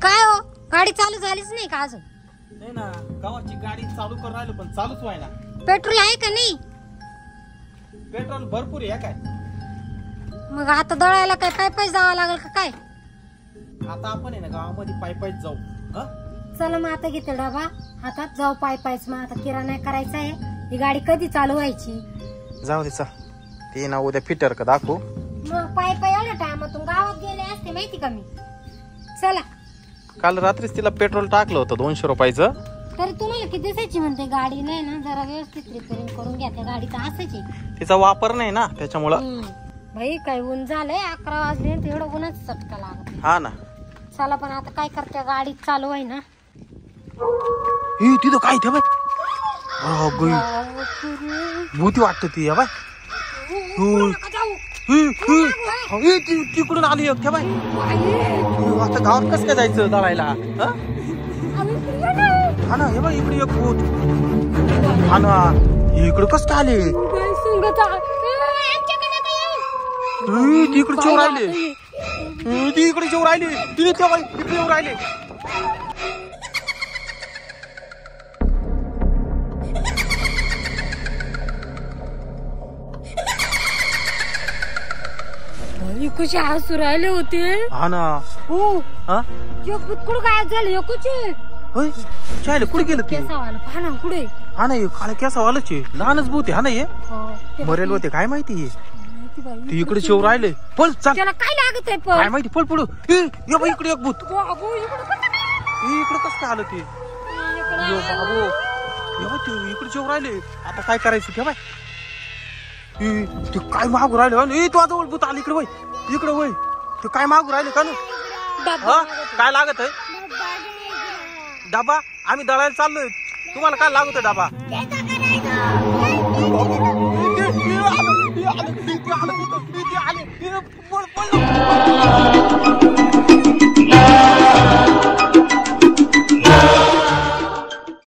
काय हो, गाडी चालू झालीच नाही का अजून? नाही ना, गावाची गाडी चालू करून राहिलो पण चालूच व्हायना. पेट्रोल आहे का नाही? पेट्रोल भरपूर आहे काय? मग आता दळायला काय पाय पाय जावं लागेल का काय? आता आपण आहे ना गावामध्ये पायी पायी जाऊ. चला मग आता घेते डबा हातात, जाऊ पाय पायच. मग आता किराणा करायचा आहे. ही गाडी कधी चालू व्हायची? जाऊ दे चल, ते ना उद्या फिटर का दाखवू. मग पाय पाय एवढ्या टायमातून गावात गेले असते माहिती का मी. चला. काल रात्रीच तिला पेट्रोल टाकलं होतं 200 रुपयाचं. तरी तुम्हाला किती दिसायची म्हणते गाडी नाही ना, जरा व्यवस्थित रिपेअरिंग करून घ्या त्या गाडीचा. असायची तिचा वापर नाही ना त्याच्यामुळं. भाई काय ऊन झालंय, 11 वाजले एवढं उन्हाच चटका लागत. हा ना. चला पण आता काय करते, गाडी चालू आहे ना. तिथं काय ठेवाय भूती वाटत ती. बाय तिकडून आली ठेवाय. आता गावात कसं काय जायचं दळायला? हा ना, हे बघ इकडे एक भूत. हा ना, इकडे कसं काय आले? तिकडे चोर राहिले, इकडे चोर राहिले, तिने तेव्हा इकडे येऊन राहिले. कसे हसू राहिले होते. हा ना. हो कुठं काय झालं? होय चायले कुठे गेलं ते? केसावाला पहा ना कुठे. हा ना, काळ्या केसावालाच लहानच भूत आहे. हा ना, हे मरेल होते काय माहिती. हे ते इकडे चोर राहिले. पळ चल, त्याला काय लागत आहे? काय माहिती, पळ पुढं. इकडे एक भूत. इकडे कसं काय आलं ते? बाबू इकडे चोर राहिले. आता काय करायचं? ठेवाय ते काय मागू राहिले. तू जवळ भूत आली. इकडे वय, इकडे वय. ते काय मागू राहिले का? काय लागत आहे? डबा? आम्ही दळायला चाललोय. तुम्हाला काय लागत आहे डबा?